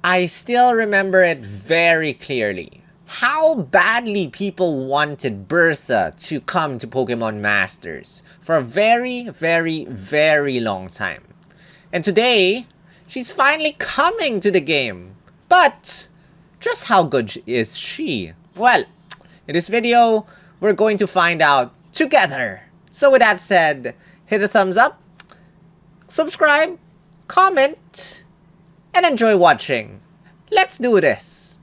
I still remember it very clearly. How badly people wanted Bertha to come to Pokemon Masters for a very, very, very long time. And today, she's finally coming to the game. But, just how good is she? Well, in this video, we're going to find out together. So with that said, hit the thumbs up, subscribe, comment, and enjoy watching. Let's do this!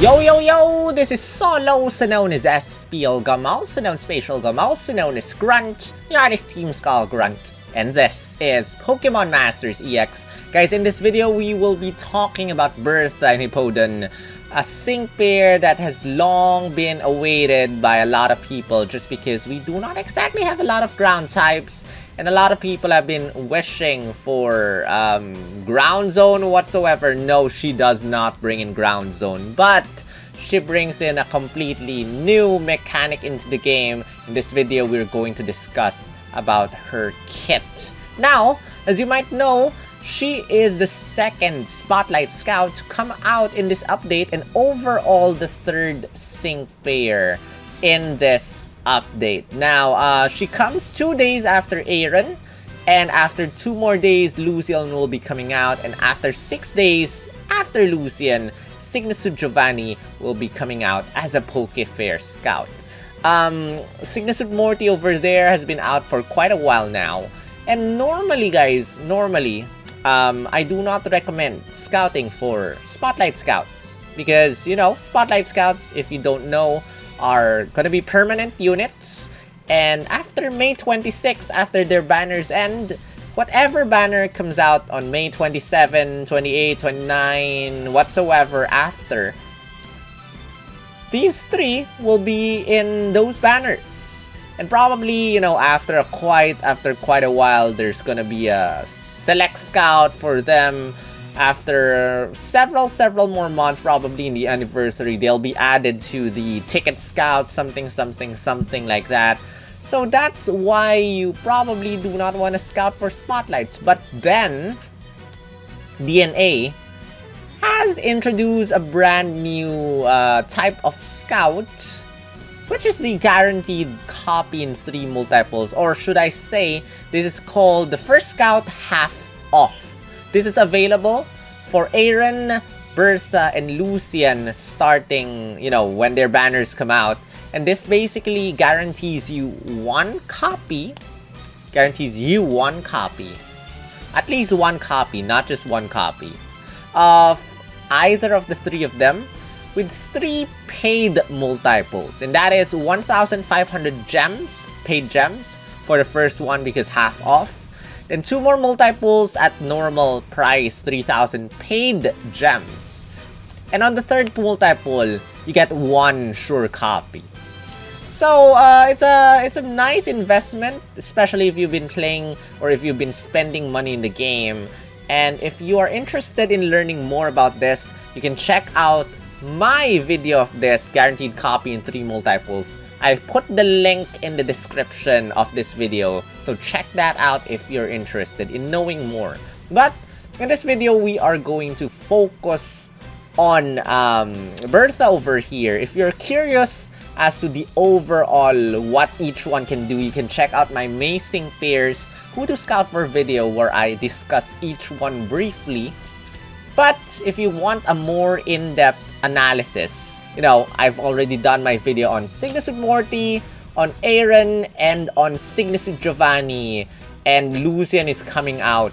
Yo yo yo! This is Solo, also known as SPLGum, also known as Spatialgum, also known as Grunt. Yeah, this Team Skull Grunt. And this is Pokemon Masters EX. Guys, in this video we will be talking about Bertha and Hippowdon, a sync pair that has long been awaited by a lot of people just because we do not exactly have a lot of ground types. And a lot of people have been wishing for ground zone whatsoever. No, she does not bring in ground zone, but she brings in a completely new mechanic into the game. In this video, we're going to discuss about her kit. Now, as you might know, she is the second Spotlight Scout to come out in this update and overall the third sync pair in this update. Now, she comes 2 days after Aaron, and after 2 more days, Lucian will be coming out, and after 6 days after Lucian, SYGNA Giovanni will be coming out as a Pokefair Scout. SYGNA MORTY over there has been out for quite a while now, and normally, guys, I do not recommend scouting for Spotlight Scouts because, you know, Spotlight Scouts, if you don't know, are gonna be permanent units, and after May 26, after their banners end, whatever banner comes out on May 27, 28, 29, whatsoever after, these 3 will be in those banners. And probably, you know, after quite a while, there's gonna be a select scout for them. After several more months, probably in the anniversary, they'll be added to the ticket scout, something like that. So that's why you probably do not want to scout for spotlights. But then, DNA has introduced a brand new type of scout, which is the guaranteed copy in 3 multiples. Or should I say, this is called the first scout half off. This is available for Aaron, Bertha, and Lucian starting, you know, when their banners come out. And this basically guarantees you one copy. At least one copy, not just one copy, of either of the 3 of them with 3 paid multiples. And that is 1,500 gems, paid gems, for the first one because half off. Then 2 more multiples at normal price, 3,000 paid gems. And on the third multiple, you get 1 sure copy. So it's a nice investment, especially if you've been playing or if you've been spending money in the game. And if you are interested in learning more about this, you can check out my video of this guaranteed copy in 3 multiples. I put the link in the description of this video, so check that out if you're interested in knowing more. But in this video, we are going to focus on Bertha over here. If you're curious as to the overall what each one can do, you can check out my amazing pairs who to scout for video where I discuss each one briefly. But if you want a more in-depth analysis, you know, I've already done my video on SYGNA MORTY, on Aaron, and on SYGNA Giovanni, and Lucian is coming out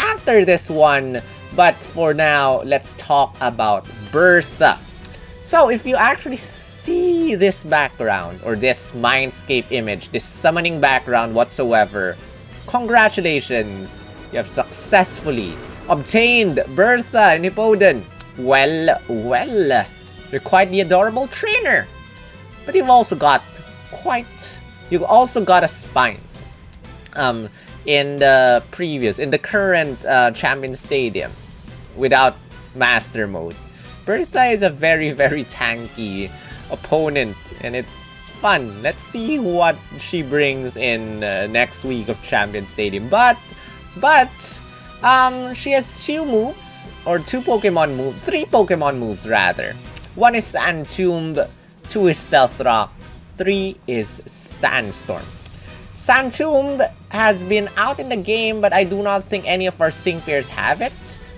after this one. But for now, let's talk about Bertha. So if you actually see this background or this mindscape image, this summoning background whatsoever, congratulations, you have successfully obtained Bertha and Hippowdon. Well, you're quite the adorable trainer. But you've also got a spine. In the current Champion Stadium, without Master Mode. Bertha is a very, very tanky opponent, and it's fun. Let's see what she brings in next week of Champion Stadium. But she has two moves, or three Pokemon moves rather. One is Sand Tomb, 2 is Stealth Rock, 3 is Sandstorm. Sand Tomb has been out in the game, but I do not think any of our sync pairs have it.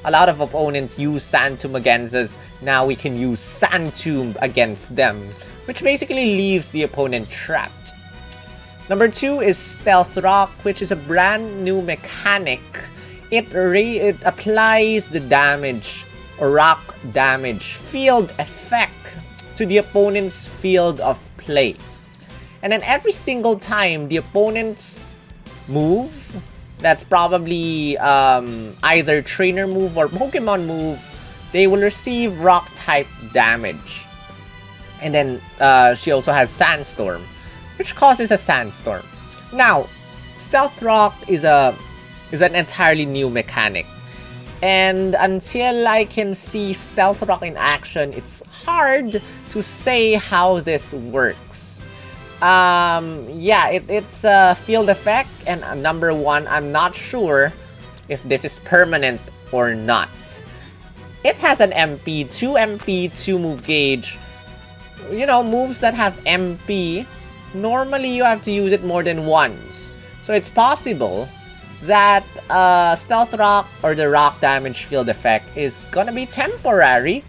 A lot of opponents use Sand Tomb against us. Now we can use Sand Tomb against them, which basically leaves the opponent trapped. Number 2 is Stealth Rock, which is a brand new mechanic. It applies the damage or rock damage field effect to the opponent's field of play. And then every single time the opponent's move, that's probably either trainer move or Pokemon move, they will receive rock type damage. And then she also has Sandstorm, which causes a Sandstorm. Now, Stealth Rock is an entirely new mechanic. And until I can see Stealth Rock in action, it's hard to say how this works. Yeah, it's a field effect, and number 1, I'm not sure if this is permanent or not. It has an MP, 2 MP, 2 move gauge. You know, moves that have MP, normally you have to use it more than once. So it's possible that Stealth Rock or the rock damage field effect is gonna be temporary.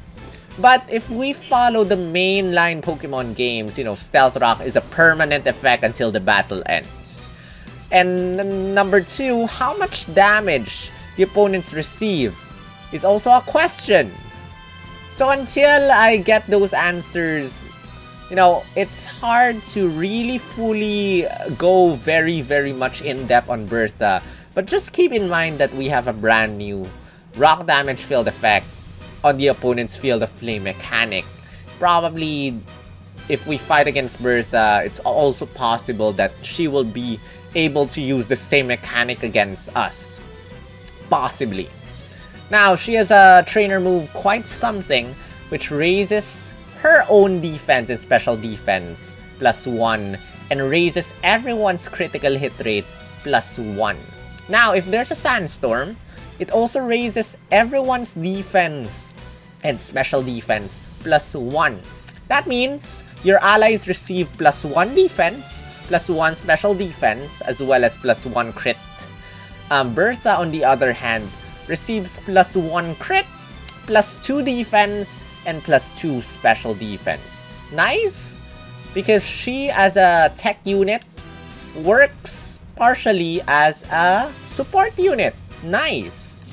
But if we follow the mainline Pokemon games, you know, Stealth Rock is a permanent effect until the battle ends. And number 2, how much damage the opponents receive is also a question. So until I get those answers, you know, it's hard to really fully go very, very much in depth on Bertha. But just keep in mind that we have a brand new rock damage field effect on the opponent's field of play mechanic. Probably, if we fight against Bertha, it's also possible that she will be able to use the same mechanic against us. Possibly. Now, she has a trainer move, Quite Something, which raises her own defense and special defense +1 and raises everyone's critical hit rate +1. Now, if there's a Sandstorm, it also raises everyone's defense and special defense +1. That means your allies receive +1 defense, +1 special defense, as well as +1 crit. Bertha, on the other hand, receives +1 crit, +2 defense, and +2 special defense. Nice! Because she, as a tech unit, works partially as a support unit. Nice!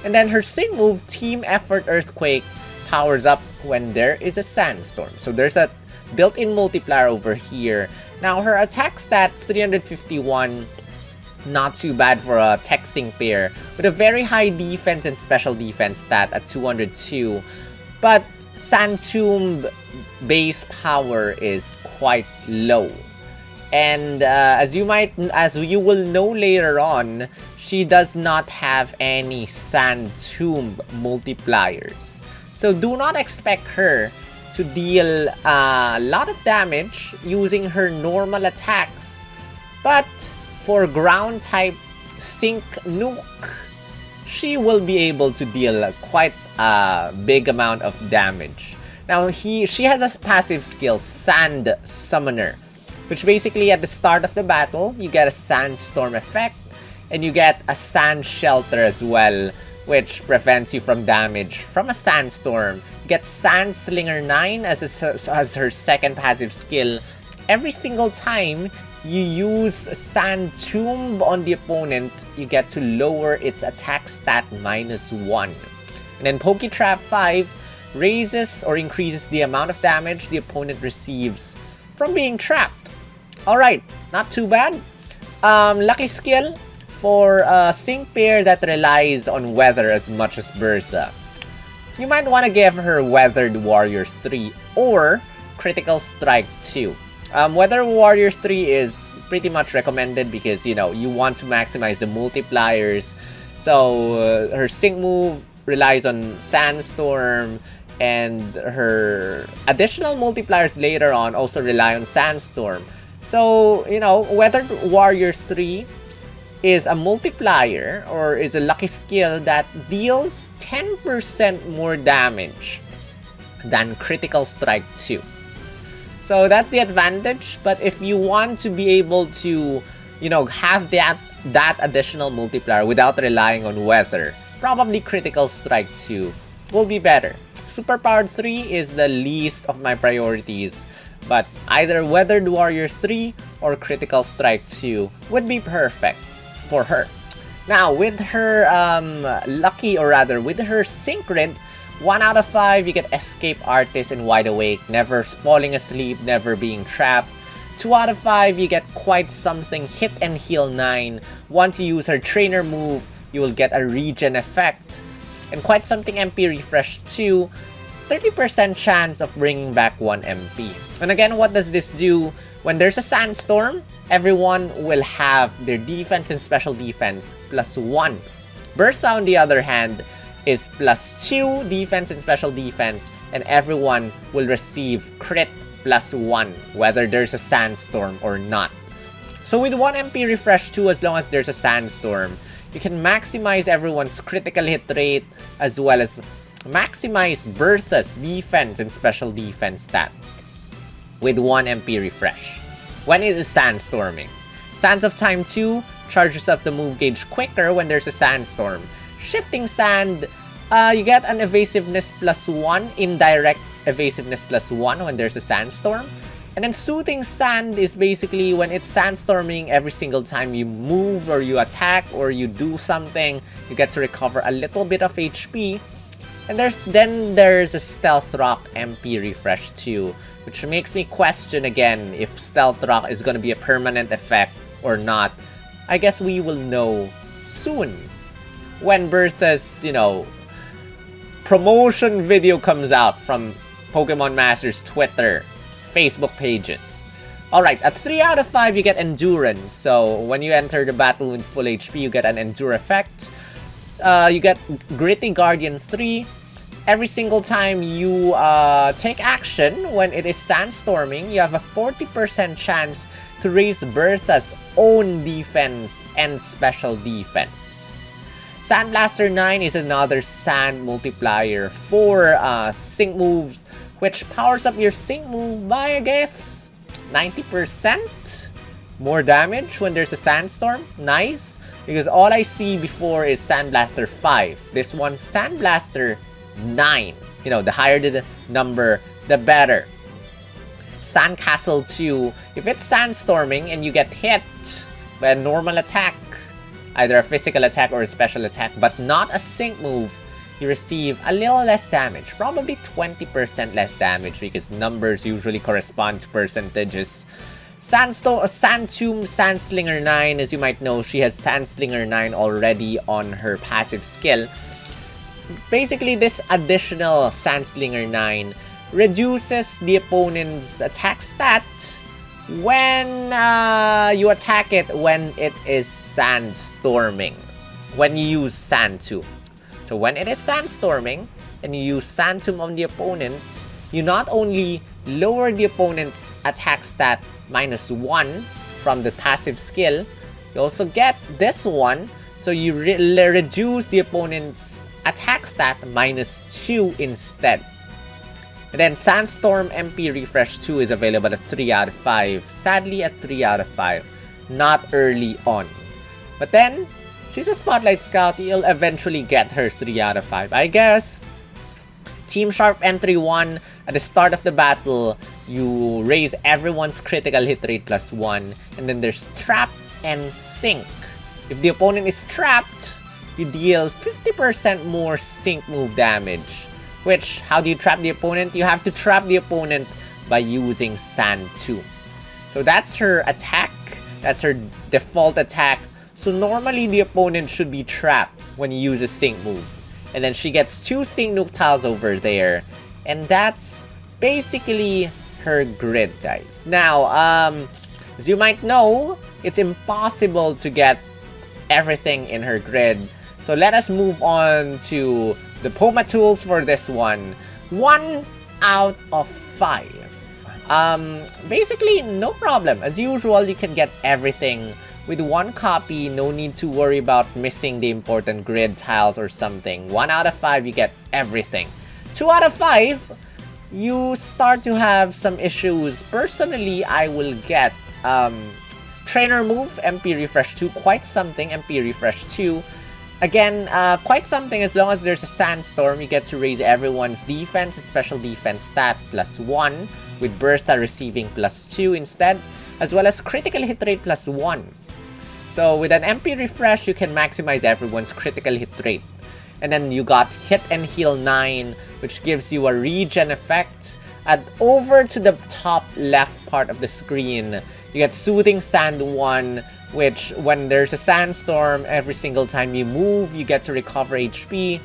And then her sync move, Team Effort Earthquake, powers up when there is a Sandstorm. So there's a built-in multiplier over here. Now her attack stat, 351, not too bad for a tech sync pair, with a very high defense and special defense stat at 202. But Sand Tomb base power is quite low. And as you will know later on, she does not have any Sand Tomb multipliers. So do not expect her to deal a lot of damage using her normal attacks. But for ground type Sync Nuke, she will be able to deal quite a big amount of damage. Now she has a passive skill, Sand Summoner, which basically at the start of the battle, you get a Sandstorm effect, and you get a Sand Shelter as well, which prevents you from damage from a Sandstorm. You get Sand Slinger 9 as her second passive skill. Every single time you use Sand Tomb on the opponent, you get to lower its attack stat -1. And then Poketrap 5 raises or increases the amount of damage the opponent receives from being trapped. Alright, not too bad. Lucky skill for a sync pair that relies on weather as much as Bertha. You might want to give her Weathered Warrior 3 or Critical Strike 2. Weather Warrior 3 is pretty much recommended because, you know, you want to maximize the multipliers. So her sync move relies on Sandstorm, and her additional multipliers later on also rely on Sandstorm. So, you know, Weather Warrior 3 is a multiplier or is a lucky skill that deals 10% more damage than Critical Strike 2. So that's the advantage, but if you want to be able to, you know, have that additional multiplier without relying on weather, probably Critical Strike 2 will be better. Superpowered 3 is the least of my priorities, but either Weathered Warrior 3 or Critical Strike 2 would be perfect for her. Now, with her lucky, or rather, with her Synchrid, 1 out of 5, you get Escape Artist and Wide Awake, never falling asleep, never being trapped. 2 out of 5, you get quite something, Hit and Heal 9. Once you use her Trainer move, you will get a regen effect. And quite something, MP Refresh 2, 30% chance of bringing back 1 MP. And again, what does this do? When there's a Sandstorm, everyone will have their defense and special defense +1. Bertha, on the other hand, is +2 defense and special defense, and everyone will receive crit +1, whether there's a Sandstorm or not. So with 1 MP Refresh 2, as long as there's a Sandstorm, you can maximize everyone's critical hit rate, as well as maximize Bertha's defense and special defense stat with 1 MP Refresh when it is Sandstorming. Sands of Time 2 charges up the move gauge quicker when there's a Sandstorm. Shifting Sand, you get an evasiveness +1, indirect evasiveness +1 when there's a Sandstorm. And then Soothing Sand is basically when it's Sandstorming, every single time you move or you attack or you do something, you get to recover a little bit of HP. And then there's a Stealth Rock MP Refresh 2, which makes me question again if Stealth Rock is going to be a permanent effect or not. I guess we will know soon when Bertha's, you know, promotion video comes out from Pokemon Masters Twitter, Facebook pages. Alright, at 3 out of 5, you get Endurance. So when you enter the battle with full HP, you get an Endure effect. You get Gritty Guardian 3. Every single time you take action when it is Sandstorming, you have a 40% chance to raise Bertha's own defense and special defense. Sandblaster 9 is another sand multiplier for sync moves, which powers up your sync move by, I guess, 90% more damage when there's a Sandstorm. Nice, because all I see before is Sandblaster 5. This one, Sandblaster 9. You know, the higher the number, the better. Sandcastle 2, if it's Sandstorming and you get hit by a normal attack, either a physical attack or a special attack, but not a sync move, you receive a little less damage. Probably 20% less damage because numbers usually correspond to percentages. Sandtomb Sandslinger 9, as you might know, she has Sandslinger 9 already on her passive skill. Basically, this additional Sandslinger 9 reduces the opponent's attack stat when you attack it when it is Sandstorming, when you use Sandtomb. So when it is Sandstorming and you use Sandtomb on the opponent, you not only lower the opponent's attack stat -1 from the passive skill, you also get this one, so you reduce the opponent's attack stat -2 instead. And then Sandstorm MP Refresh 2 is available at 3 out of 5. Sadly, at 3 out of 5. Not early on. But then, she's a Spotlight Scout. You'll eventually get her 3 out of 5, I guess. Team Sharp Entry 1. At the start of the battle, you raise everyone's critical hit rate +1. And then there's Trap and Sync. If the opponent is trapped, you deal 50% more sync move damage. Which, how do you trap the opponent? You have to trap the opponent by using Sandtomb. So that's her attack. That's her default attack. So normally the opponent should be trapped when you use a sync move. And then she gets 2 sync nuke tiles over there. And that's basically her grid, guys. Now, as you might know, it's impossible to get everything in her grid. So let us move on to the Poma tools for this one. 1 out of 5. Basically, no problem. As usual, you can get everything with 1 copy. No need to worry about missing the important grid tiles or something. 1 out of 5, you get everything. 2 out of 5, you start to have some issues. Personally, I will get Trainer Move, MP Refresh 2, quite something, MP Refresh 2. Again, quite something. As long as there's a Sandstorm, you get to raise everyone's defense and special defense stat +1, with Bertha receiving +2 instead, as well as critical hit rate +1. So with an MP Refresh, you can maximize everyone's critical hit rate. And then you got Hit and Heal 9, which gives you a regen effect. And over to the top left part of the screen, you get Soothing Sand 1, which when there's a sandstorm, every single time you move, you get to recover HP.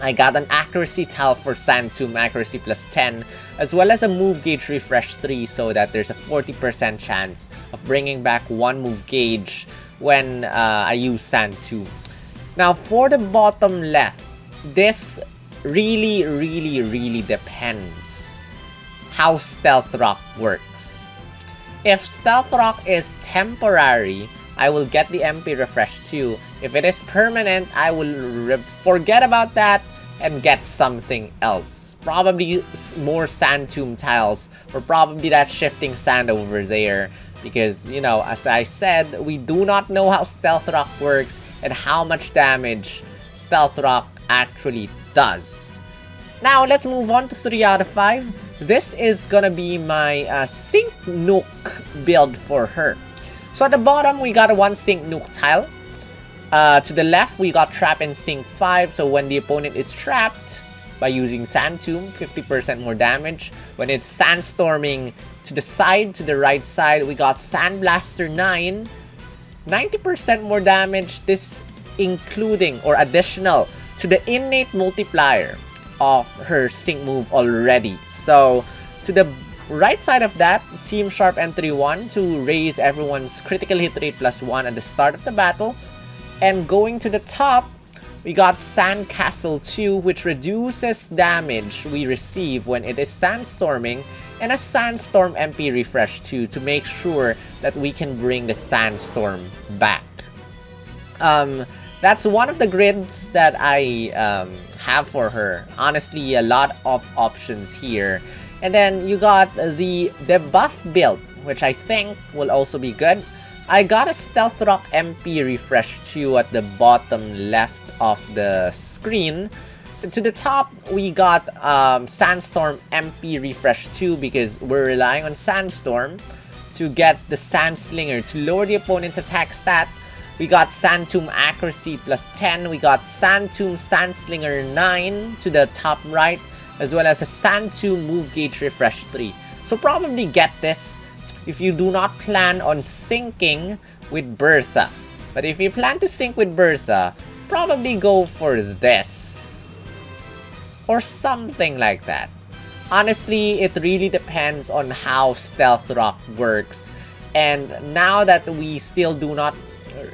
I got an Accuracy Tile for Sand Tomb, Accuracy +10, as well as a Move Gauge Refresh 3, so that there's a 40% chance of bringing back 1 move gauge when I use Sand Tomb. Now, for the bottom left, this really depends how Stealth Rock works. If Stealth Rock is temporary, I will get the MP Refresh 2. If it is permanent, I will forget about that and get something else. Probably more Sand Tomb tiles, or probably that Shifting Sand over there. Because, you know, as I said, we do not know how Stealth Rock works and how much damage Stealth Rock actually does. Now, let's move on to 3 out of 5. This is gonna be my Sink Nuke build for her. So at the bottom, we got a 1 Sink Nuke tile. To the left, we got Trap and Sink 5. So when the opponent is trapped by using Sand Tomb, 50% more damage. When it's Sandstorming to the side, to the right side, we got Sandblaster 9. 90% more damage. This including or additional to the innate multiplier of her Sink move already. So to the right side of that, Team Sharp Entry 1 to raise everyone's critical hit rate +1 at the start of the battle. And going to the top, we got Sandcastle 2, which reduces damage we receive when it is sandstorming, and a Sandstorm MP Refresh 2 to make sure that we can bring the sandstorm back. That's one of the grids that I have for her. Honestly, a lot of options here. And then you got the debuff build, which I think will also be good. I got a Stealth Rock MP Refresh 2 at the bottom left of the screen. To the top, we got Sandstorm MP Refresh 2 because we're relying on Sandstorm to get the Sandslinger to lower the opponent's attack stat. We got Sand Tomb Accuracy +10. We got Sand Tomb Sandslinger 9 to the top right, as well as a Sand Tomb Move Gauge Refresh 3. So probably get this if you do not plan on syncing with Bertha. But if you plan to sync with Bertha, probably go for this. Or something like that. Honestly, it really depends on how Stealth Rock works. And now that we still do not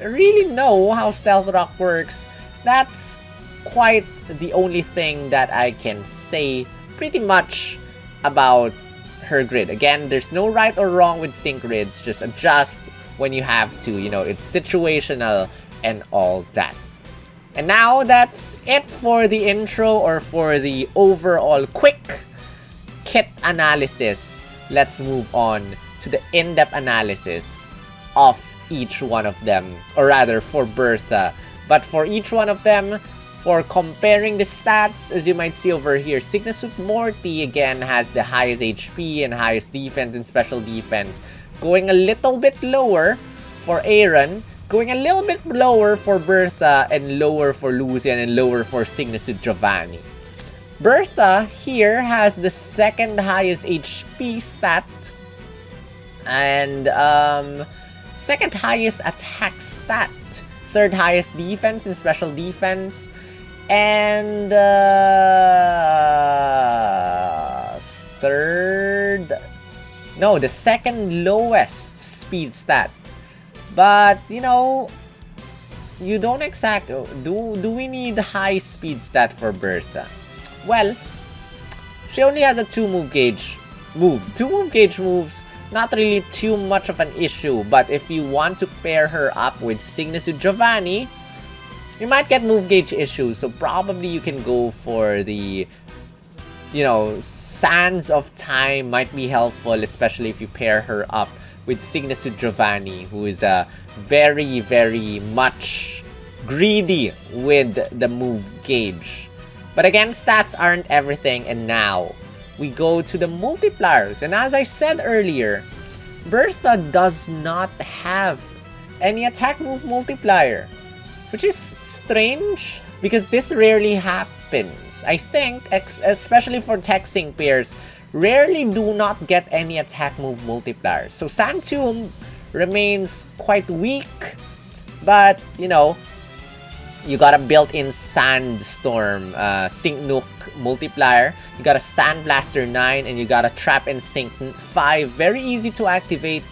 really know how Stealth Rock works, that's quite the only thing that I can say pretty much about her grid. Again, there's no right or wrong with sync grids, just adjust when you have to, you know, it's situational and all that. And now that's it for the intro or for the overall quick kit analysis. Let's move on to the in-depth analysis of each one of them, or rather for Bertha. But for each one of them, for comparing the stats, as you might see over here, SYGNA Suit Morty again has the highest HP and highest defense and special defense. Going a little bit lower for Aaron, going a little bit lower for Bertha, and lower for Lucian, and lower for SYGNA Suit Giovanni. Bertha here has the second highest HP stat and second highest attack stat, third highest defense and special defense, and the second lowest speed stat. But you know, you don't exactly do we need high speed stat for Bertha? Well, She only has a 2-move gauge moves. 2-move gauge moves, not really too much of an issue, but if you want to pair her up with SYGNA Suit Giovanni, you might get move gauge issues, so probably you can go for the, you know, Sands of Time might be helpful, especially if you pair her up with SYGNA Suit Giovanni, who is very, very much greedy with the move gauge. But again, stats aren't everything, and now we go to the multipliers. And as I said earlier, Bertha does not have any attack move multiplier, which is strange because this rarely happens. I think, especially for tech sync pairs, rarely do not get any attack move multipliers. So Santum remains quite weak, but you know, you got a built-in Sandstorm Sync Nuke multiplier, you got a Sandblaster 9, and you got a Trap and Sync 5. Very easy to activate.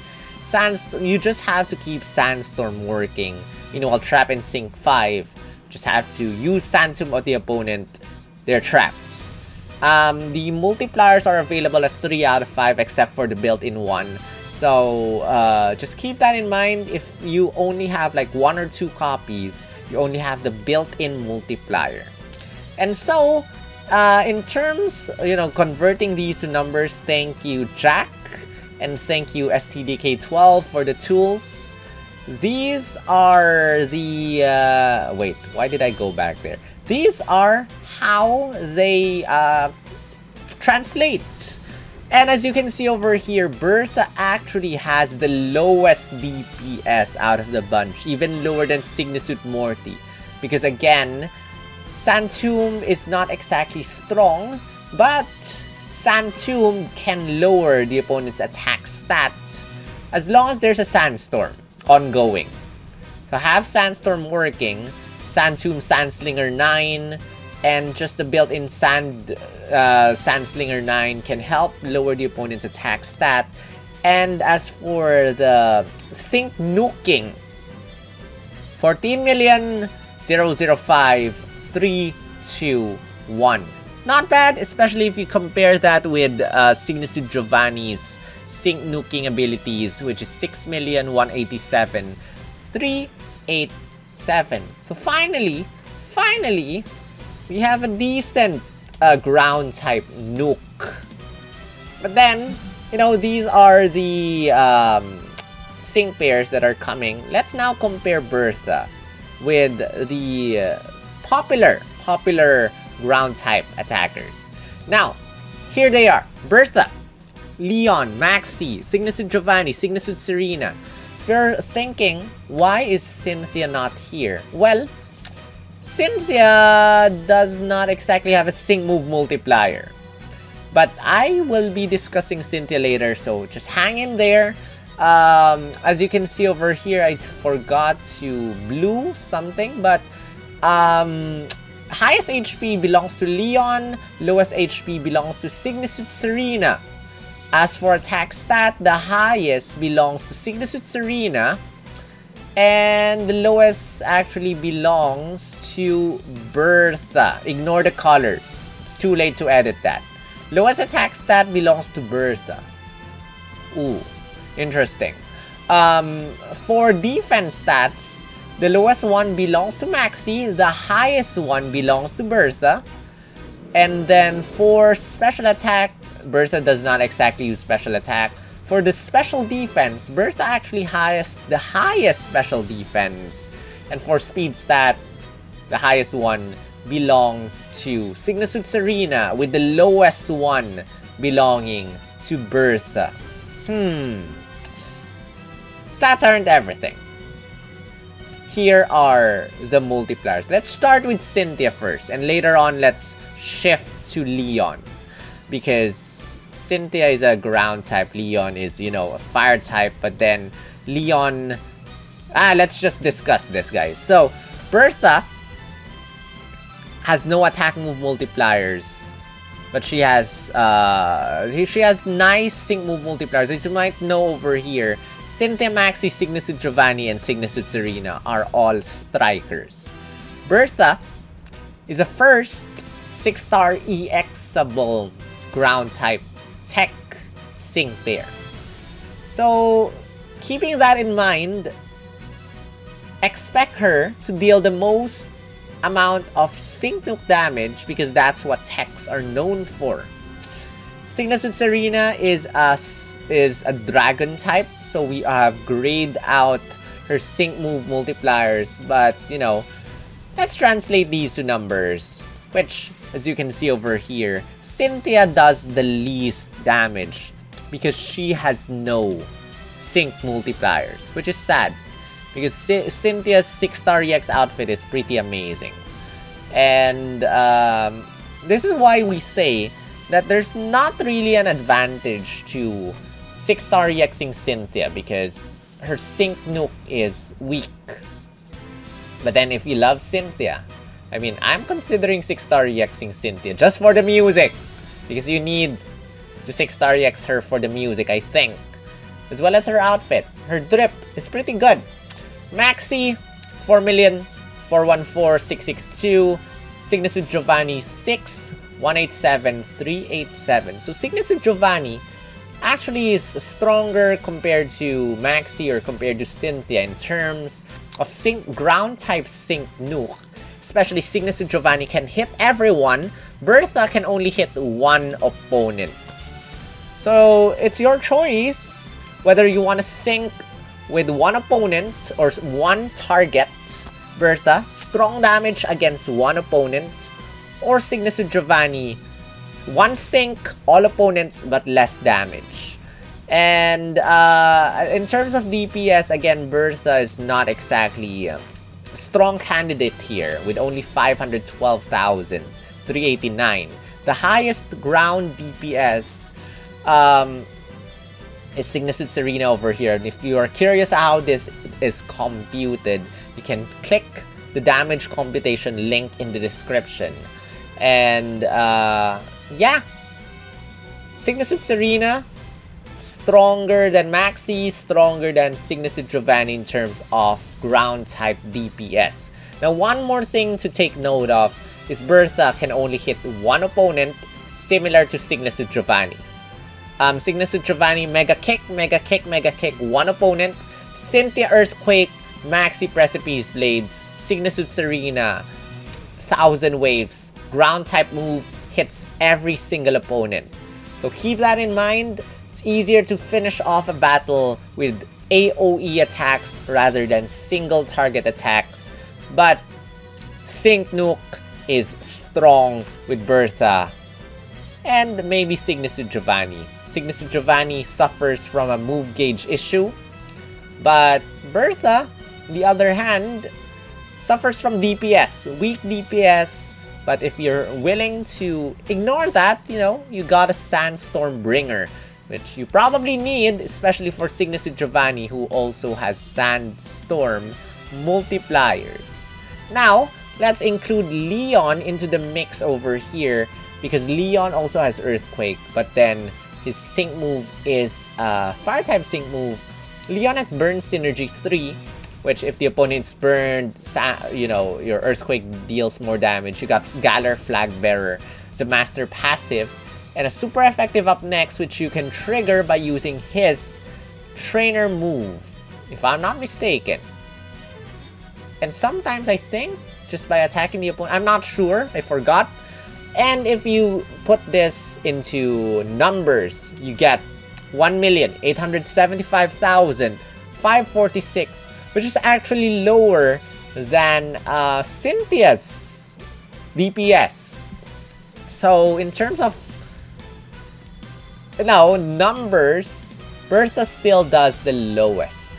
You just have to keep Sandstorm working. You know, while Trap and Sync 5, just have to use Santum of the opponent. They're trapped. The multipliers are available at 3 out of 5 except for the built-in one. So just keep that in mind. If you only have like 1 or 2 copies, you only have the built-in multiplier. And so, in terms, you know, converting these to numbers, thank you Jack, and thank you STDK12 for the tools. These are the, wait, why did I go back there? These are how they translate. And as you can see over here, Bertha actually has the lowest DPS out of the bunch, even lower than SYGNA Suit Morty. Because again, Santum is not exactly strong, but Santum can lower the opponent's attack stat as long as there's a Sandstorm ongoing. So have Sandstorm working, Santum Sandslinger 9, and just the built-in Sandslinger 9 can help lower the opponent's attack stat. And as for the Sync Nuking, 14,005,321. Not bad, especially if you compare that with SYGNA Suit Giovanni's Sync Nuking abilities, which is 6,187,387. So finally, we have a decent ground type nuke. But then, you know, these are the sync pairs that are coming. Let's now compare Bertha with the popular ground type attackers. Now, here they are. Bertha, Leon, Maxi, SYGNA Suit Giovanni, SYGNA Suit Serena. If you're thinking, why is Cynthia not here? Well, Cynthia does not exactly have a sync move multiplier. But I will be discussing Cynthia later, so just hang in there. As you can see over here, I forgot to blue something, but highest HP belongs to Leon, lowest HP belongs to SYGNA Suit Serena. As for attack stat, the highest belongs to SYGNA Suit Serena, and the lowest actually belongs to Bertha. Ignore the colors. It's too late to edit that. Lowest attack stat belongs to Bertha. Ooh, interesting. For defense stats, the lowest one belongs to Maxi. The highest one belongs to Bertha. And then for special attack, Bertha does not exactly use special attack. For the special defense, Bertha actually has the highest special defense. And for speed stat, the highest one belongs to SYGNA Suit Serena, with the lowest one belonging to Bertha. Stats aren't everything. Here are the multipliers. Let's start with Cynthia first, and later on let's shift to Leon. Because Cynthia is a ground type, Leon is, you know, a fire type, but then Leon... let's just discuss this, guys. So, Bertha has no attack move multipliers, but she has nice sync move multipliers. As you might know over here, Cynthia, Maxi, SYGNA Suit Giovanni, and SYGNA Suit Serena are all strikers. Bertha is a first 6-star EXable ground type tech sync pair. So keeping that in mind, expect her to deal the most amount of sync nuke damage because that's what techs are known for. SYGNA Serena is a dragon type, so we have grayed out her sync move multipliers, but you know, let's translate these to numbers, which as you can see over here, Cynthia does the least damage because she has no sync multipliers, which is sad because Cynthia's 6-star EX outfit is pretty amazing. And this is why we say that there's not really an advantage to 6-star EXing Cynthia because her sync nuke is weak. But then if you love Cynthia, I mean, I'm considering 6-star EXing Cynthia just for the music because you need to 6-star EX her for the music, I think. As well as her outfit. Her drip is pretty good. Maxi, 4,414,662. SYGNA Giovanni, 6,187,387. So SYGNA Giovanni actually is stronger compared to Maxi or compared to Cynthia in terms of ground type sync nuke. Especially SYGNA Giovanni can hit everyone. Bertha can only hit one opponent. So it's your choice whether you want to sync with one opponent or one target. Bertha, strong damage against one opponent, or SYGNA Giovanni, one sync, all opponents, but less damage. And in terms of DPS, again, Bertha is not exactly a strong candidate here with only 512,389. The highest ground DPS is SYGNA Serena over here. And if you are curious how this is computed, you can click the damage computation link in the description. And yeah, SYGNA Serena, stronger than Maxi, stronger than SYGNA Giovanni in terms of ground type DPS. Now, one more thing to take note of is Bertha can only hit one opponent, similar to SYGNA Giovanni. SYGNA Giovanni, Mega Kick, Mega Kick, Mega Kick, one opponent. Cynthia Earthquake, Maxi Precipice Blades, SYGNA Serena, 1,000 Waves, ground type move, hits every single opponent. So keep that in mind. It's easier to finish off a battle with AoE attacks rather than single target attacks. But sync nuke is strong with Bertha and maybe SYGNA Giovanni. SYGNA Giovanni suffers from a move gauge issue, but Bertha, on the other hand, suffers from DPS, weak DPS. But if you're willing to ignore that, you know, you got a Sandstorm Bringer, which you probably need, especially for SYGNA Giovanni, who also has Sandstorm multipliers. Now, let's include Leon into the mix over here, because Leon also has Earthquake, but then his sync move is Fire type sync move. Leon has Burn Synergy 3, which if the opponent's burned, you know, your Earthquake deals more damage. You got Galar Flag Bearer. It's a master passive. And a super effective up next, which you can trigger by using his trainer move, if I'm not mistaken. And sometimes I think just by attacking the opponent, I'm not sure, I forgot. And if you put this into numbers, you get 1,875,546, which is actually lower than Cynthia's DPS. So in terms of numbers, Bertha still does the lowest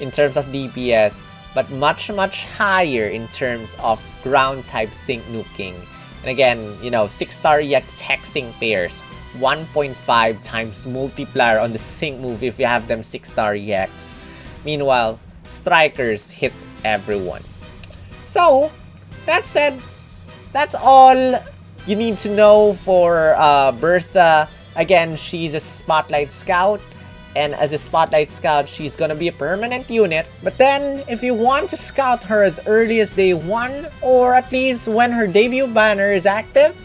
in terms of DPS, but much higher in terms of ground type sync nuking. And again, you know, 6-star EX hexing pairs, 1.5 times multiplier on the sync move if you have them 6-star EX. Meanwhile, strikers hit everyone. So, that said, that's all you need to know for Bertha. Again, she's a Spotlight Scout, and as a Spotlight Scout, she's gonna be a permanent unit. But then, if you want to scout her as early as day 1, or at least when her debut banner is active,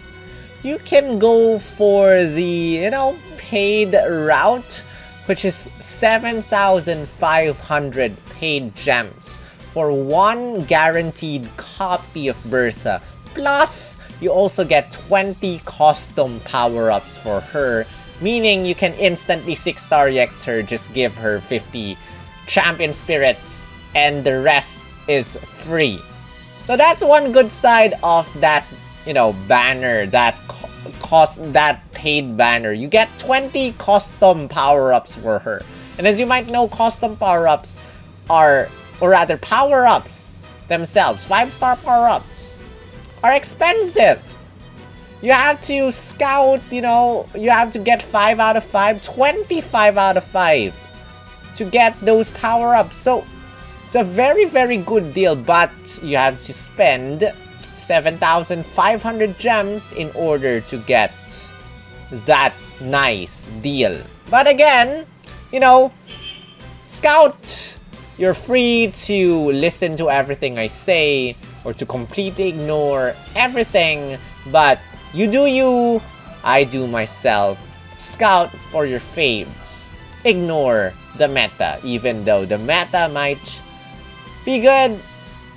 you can go for the, you know, paid route, which is 7,500 paid gems for one guaranteed copy of Bertha. Plus, you also get 20 custom power-ups for her, meaning you can instantly 6-star EX her, just give her 50 champion spirits, and the rest is free. So that's one good side of that, you know, banner, that that paid banner. You get 20 custom power-ups for her. And as you might know, custom power-ups are, or rather power-ups themselves, 5-star power-ups, are expensive. You have to scout, you know, you have to get 5 out of 5, 25 out of 5 to get those power-ups. So it's a very, very good deal, but you have to spend 7,500 gems in order to get that nice deal. But again, you know, Scout, you're free to listen to everything I say or to completely ignore everything, but you do you, I do myself. Scout for your faves. Ignore the meta, even though the meta might be good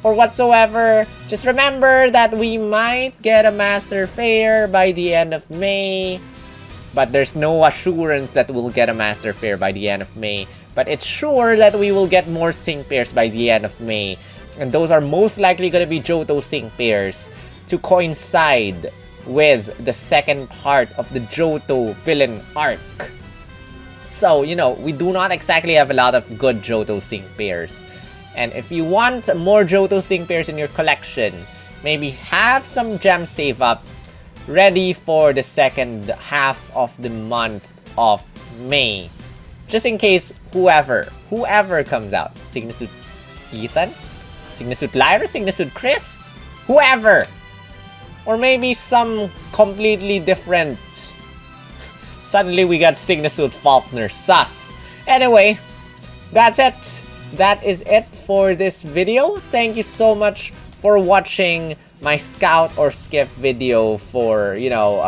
or whatsoever. Just remember that we might get a Master Fair by the end of May, but there's no assurance that we'll get a Master Fair by the end of May. But it's sure that we will get more sync pairs by the end of May, and those are most likely going to be Johto sync pairs to coincide with the second part of the Johto villain arc. So, you know, we do not exactly have a lot of good Johto sync pairs. And if you want more Johto sync pairs in your collection, maybe have some gems save up ready for the second half of the month of May. Just in case whoever comes out. SYGNA Ethan? SYGNA Lyra? SYGNA Chris? Whoever! Or maybe some completely different. Suddenly we got SYGNA Faulkner. Sus. Anyway, that's it. That is it for this video. Thank you so much for watching my Scout or Skip video for, you know,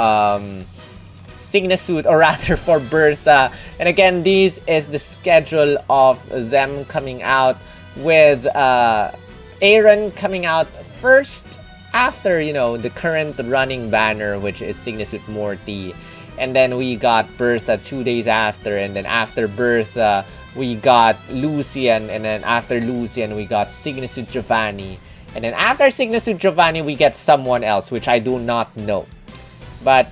SYGNA, or rather for Bertha. And again, this is the schedule of them coming out, with Aaron coming out first after, you know, the current running banner, which is SYGNA MORTY. And then we got Bertha 2 days after, and then after Bertha we got Lucian, and then after Lucian we got SYGNA GIOVANNI, and then after SYGNA GIOVANNI we get someone else which I do not know. But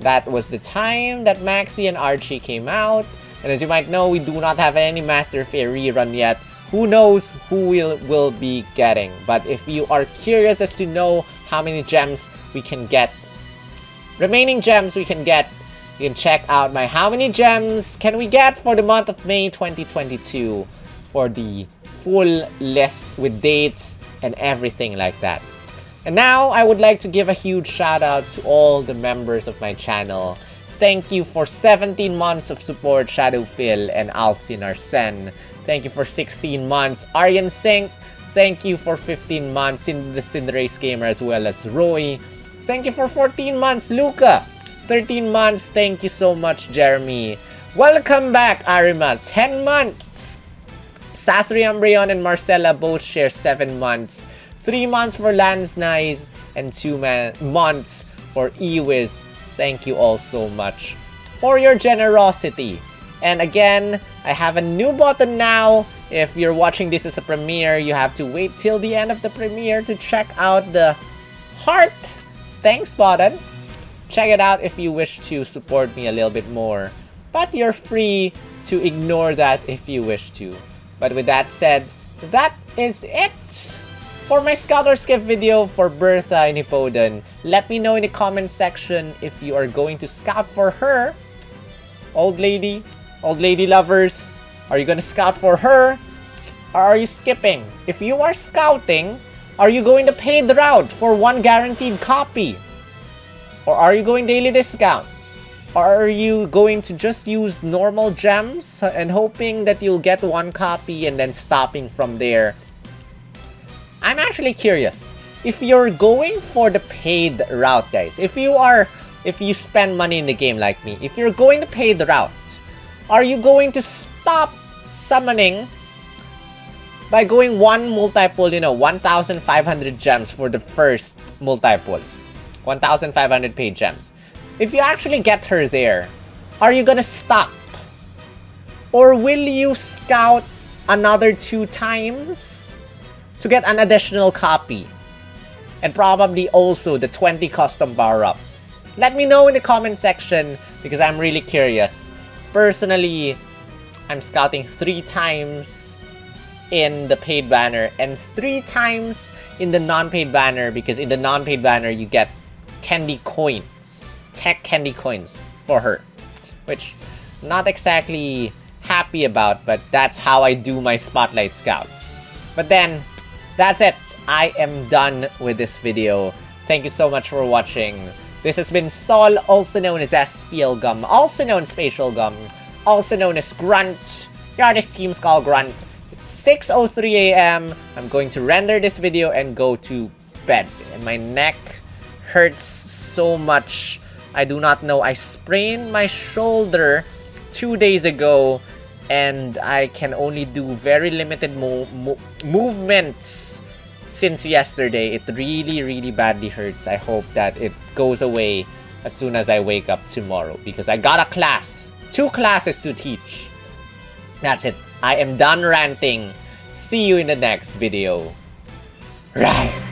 that was the time that Maxi and Archie came out, and as you might know, we do not have any Master Fair rerun yet. Who knows who will be getting? But if you are curious as to know how many gems we can get, remaining gems we can get, you can check out my how many gems can we get for the month of May 2022 for the full list with dates and everything like that. And now I would like to give a huge shout out to all the members of my channel. Thank you for 17 months of support, Shadowphil and Alcin Arsen. Thank you for 16 months, Aryan Sink. Thank you for 15 months, in the Cinderace Gamer, as well as Roy. Thank you for 14 months, Luca. 13 months, thank you so much, Jeremy. Welcome back, Arima, 10 months. Sasri Ambrion and Marcella both share 7 months. 3 months for Lance Nice and 2 months for Ewiz. Thank you all so much for your generosity. And again, I have a new button now. If you're watching this as a premiere, you have to wait till the end of the premiere to check out the heart thanks button. Check it out if you wish to support me a little bit more. But you're free to ignore that if you wish to. But with that said, that is it for my Scout or Skip video for Bertha and Hippowdon. Let me know in the comment section if you are going to scout for her. Old lady lovers, are you gonna scout for her? Or are you skipping? If you are scouting, are you going to pay the route for one guaranteed copy? Or are you going daily discounts? Or are you going to just use normal gems and hoping that you'll get one copy and then stopping from there? I'm actually curious. If you're going for the paid route, guys, if you are if you spend money in the game like me, if you're going to pay the route, are you going to stop summoning by going one multi-pull, 1,500 gems for the first multi-pull? 1,500 paid gems. If you actually get her there, are you gonna stop? Or will you scout another 2 times to get an additional copy? And probably also the 20 custom power-ups. Let me know in the comment section because I'm really curious. Personally, I'm scouting 3 times in the paid banner and 3 times in the non-paid banner, because in the non-paid banner you get candy coins, tech candy coins for her, which not exactly happy about, but that's how I do my spotlight scouts. But then that's it. I am done with this video. Thank you so much for watching. This has been Sol, also known as SPL Gum, also known as Spatial Gum, also known as Grunt. Yeah, this team's called Grunt. It's 6:03 a.m. I'm going to render this video and go to bed. And my neck hurts so much. I do not know. I sprained my shoulder 2 days ago, and I can only do very limited movements since yesterday. It really, really badly hurts. I hope that it goes away as soon as I wake up tomorrow, because I got a class. 2 classes to teach. That's it. I am done ranting. See you in the next video. Right.